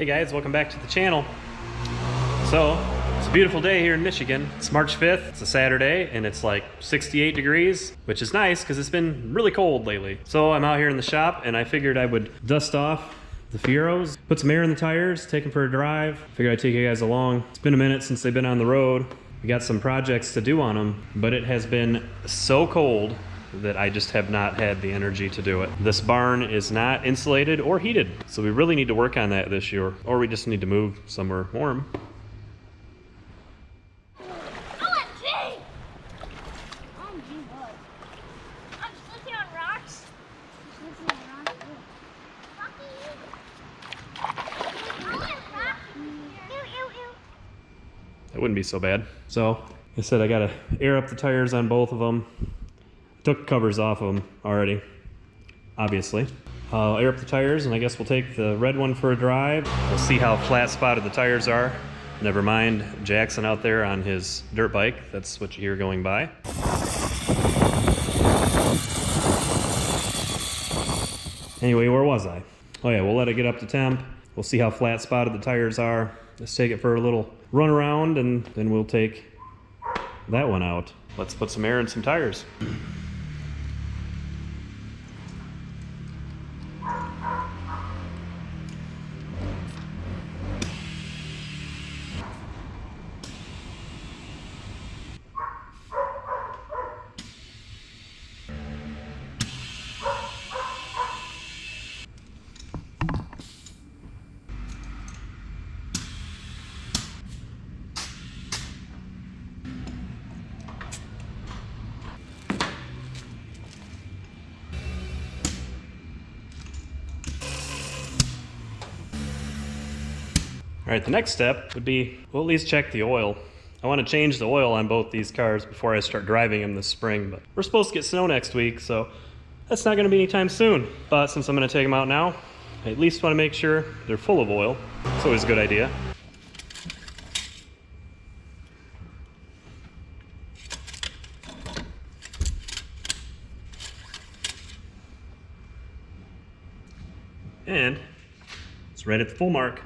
Hey guys, welcome back to the channel. So, it's a beautiful day here in Michigan. It's March 5th, it's a Saturday, and it's like 68 degrees, which is nice because it's been really cold lately. So I'm out here in the shop and I figured I would dust off the Fieros, put some air in the tires, take them for a drive. Figured I'd take you guys along. It's been a minute since they've been on the road. We got some projects to do on them, but it has been so cold that I just have not had the energy to do it. This barn is not insulated or heated, so we really need to work on that this year, or we just need to move somewhere warm. That wouldn't be so bad. So, like I said, I gotta air up the tires on both of them. Took covers off of them already, obviously. I'll air up the tires and I guess we'll take the red one for a drive. We'll see how flat spotted the tires are. Never mind Jackson out there on his dirt bike. That's what you hear going by. Anyway, where was I? Oh yeah, we'll let it get up to temp. We'll see how flat spotted the tires are. Let's take it for a little run around and then we'll take that one out. Let's put some air in some tires. All right, the next step would be, we'll at least check the oil. I want to change the oil on both these cars before I start driving them this spring, but we're supposed to get snow next week, so that's not going to be anytime soon. But since I'm going to take them out now, I at least want to make sure they're full of oil. It's always a good idea. And it's right at the full mark.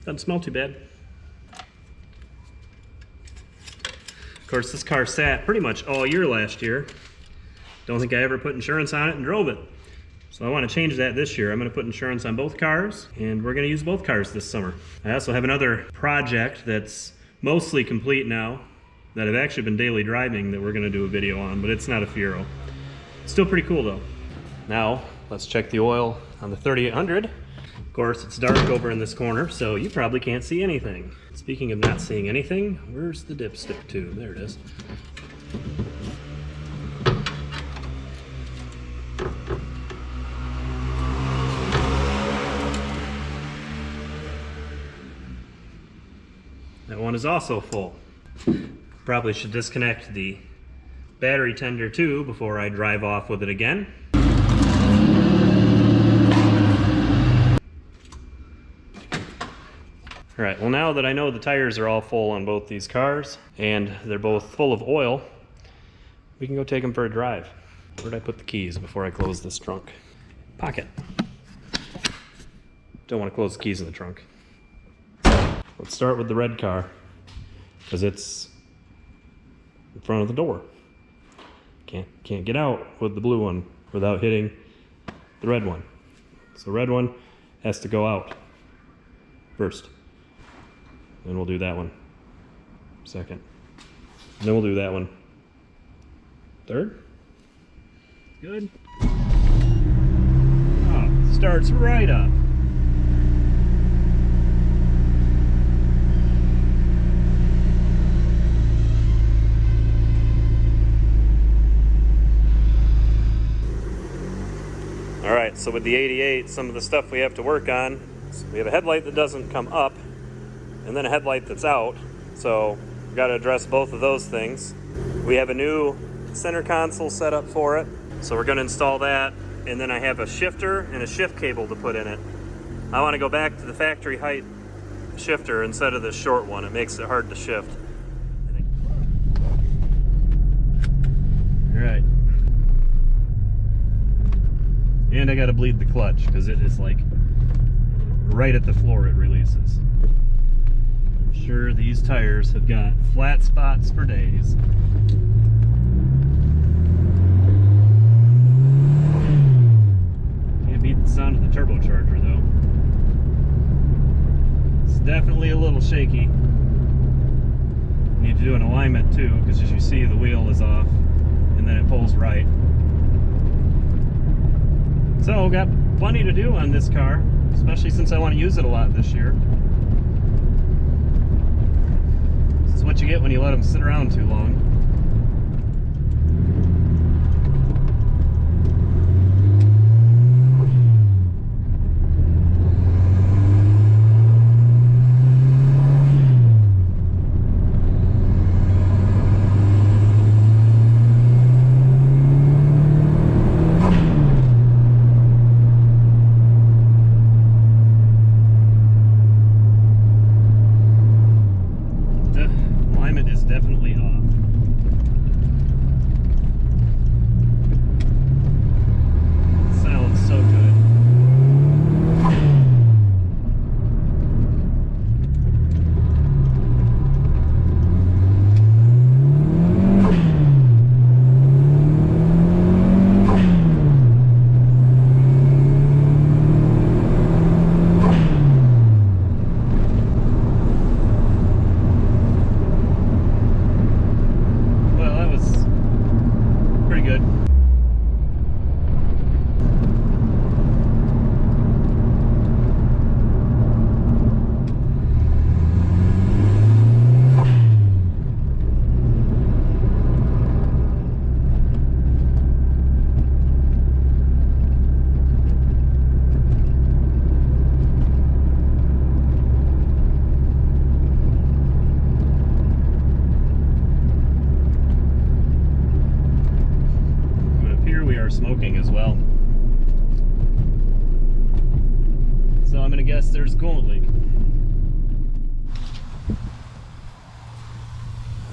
Doesn't smell too bad. Of course, this car sat pretty much all year last year. Don't think I ever put insurance on it and drove it. So I want to change that this year. I'm going to put insurance on both cars, and we're going to use both cars this summer. I also have another project that's mostly complete now that I've actually been daily driving that we're going to do a video on, but it's not a Fiero. It's still pretty cool though. Now, let's check the oil on the 3800. Of course, it's dark over in this corner, so you probably can't see anything. Speaking of not seeing anything, where's the dipstick tube? There it is. That one is also full. Probably should disconnect the battery tender too before I drive off with it again. All right, well now that I know the tires are all full on both these cars and they're both full of oil, we can go take them for a drive. Where'd I put the keys before I close this trunk? Pocket. Don't want to close the keys in the trunk. Let's start with the red car because it's in front of the door. Can't get out with the blue one without hitting the red one. So the red one has to go out first. Then we'll do that one second. And then we'll do that one third. Good. Oh, starts right up. All right, so with the 88, some of the stuff we have to work on, so we have a headlight that doesn't come up, and then a headlight that's out. So we've got to address both of those things. We have a new center console set up for it, so we're going to install that, and then I have a shifter and a shift cable to put in it. I want to go back to the factory height shifter instead of the short one. It makes it hard to shift. All right. And I gotta bleed the clutch because it is like right at the floor it releases. I'm sure these tires have got flat spots for days. Can't beat the sound of the turbocharger though. It's definitely a little shaky. Need to do an alignment too, because as you see the wheel is off and then it pulls right. So got plenty to do on this car, especially since I want to use it a lot this year. This is what you get when you let them sit around too long. Definitely off. Sounds so good. Smoking as well. So I'm gonna guess there's a coolant leak.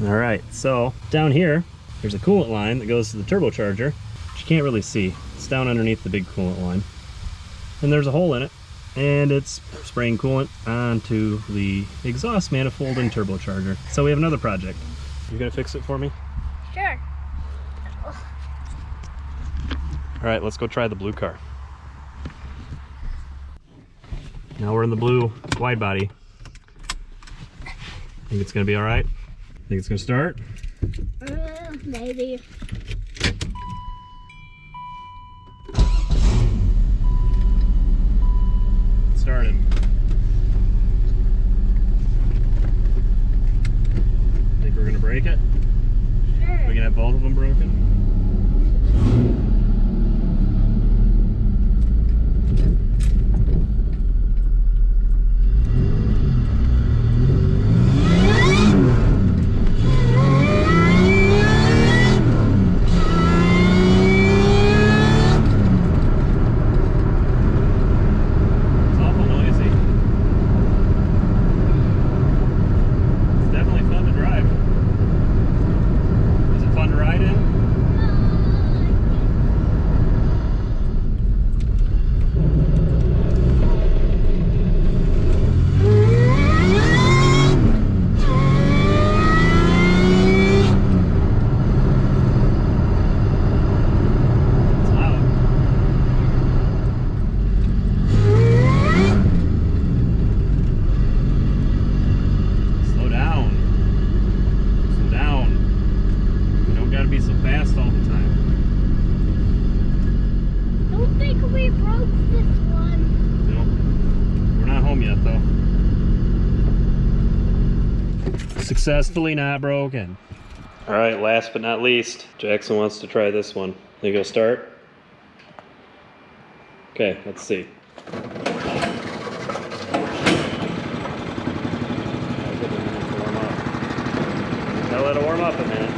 All right, so down here, there's a coolant line that goes to the turbocharger, which you can't really see. It's down underneath the big coolant line. And there's a hole in it, and it's spraying coolant onto the exhaust manifold and turbocharger. So we have another project. You gonna fix it for me? Sure. All right, let's go try the blue car. Now we're in the blue wide body. Think it's gonna be all right? Think it's gonna start? Maybe. It started. Think we're gonna break it? Sure. We can have both of them broken? Successfully not broken. All right, last but not least, Jackson wants to try this one. You go start? Okay, let's see. Gotta let it warm up a minute.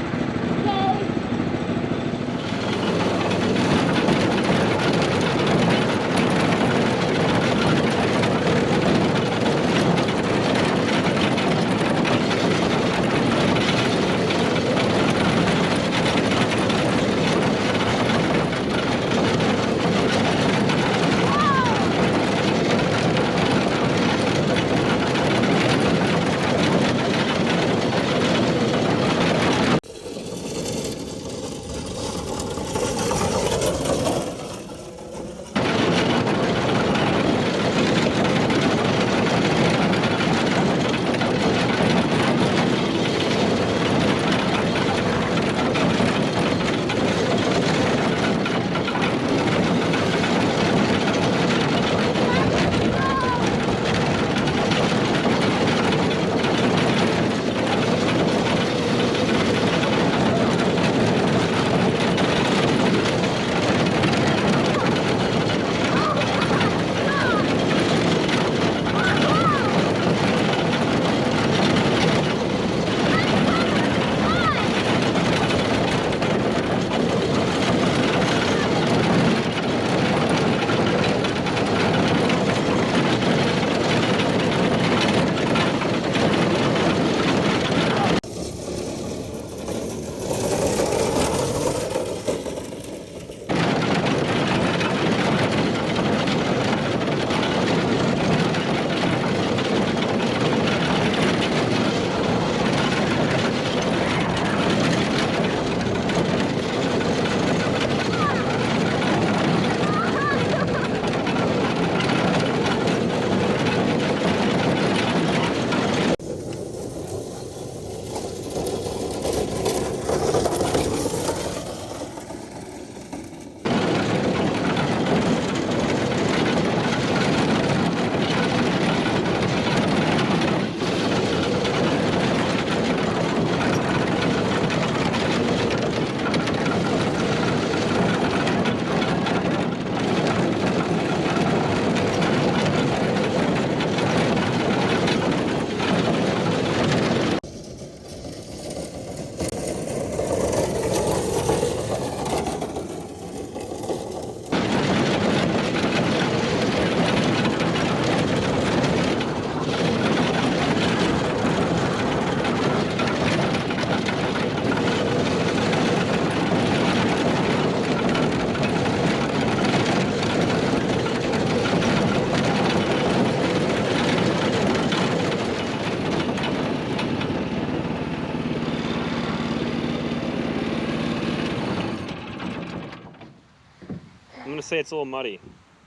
I'm gonna say it's a little muddy.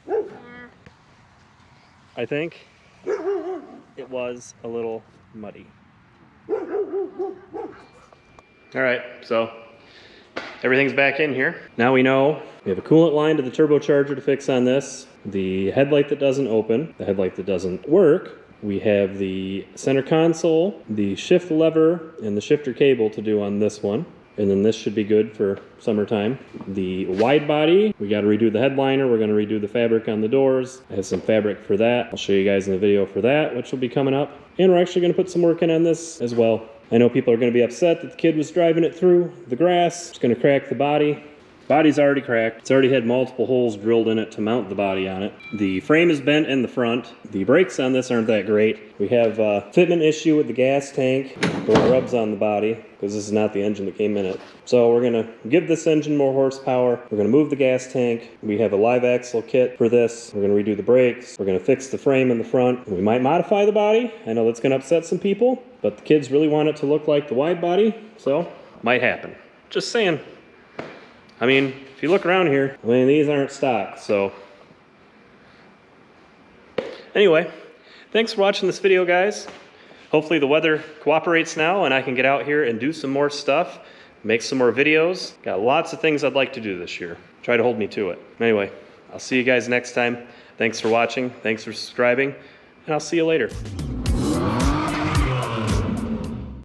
Yeah. I think it was a little muddy. All right, so everything's back in here. Now we know we have a coolant line to the turbocharger to fix on this, the headlight that doesn't open, the headlight that doesn't work. We have the center console, the shift lever, and the shifter cable to do on this one. And then this should be good for summertime. The wide body, we got to redo the headliner. We're going to redo the fabric on the doors. I have some fabric for that. I'll show you guys in the video for that, which will be coming up. And we're actually going to put some work in on this as well. I know people are going to be upset that the kid was driving it through the grass. It's going to crack the body. Body's already cracked. It's already had multiple holes drilled in it to mount the body on it. The frame is bent in the front. The brakes on this aren't that great. We have a fitment issue with the gas tank where it rubs on the body because this is not the engine that came in it. So we're gonna give this engine more horsepower. We're gonna move the gas tank. We have a live axle kit for this. We're gonna redo the brakes. We're gonna fix the frame in the front. We might modify the body. I know that's gonna upset some people, but the kids really want it to look like the wide body, so might happen. Just saying. I mean, if you look around here, I mean, these aren't stock, so. Anyway, thanks for watching this video, guys. Hopefully the weather cooperates now and I can get out here and do some more stuff, make some more videos. Got lots of things I'd like to do this year. Try to hold me to it. Anyway, I'll see you guys next time. Thanks for watching, thanks for subscribing, and I'll see you later.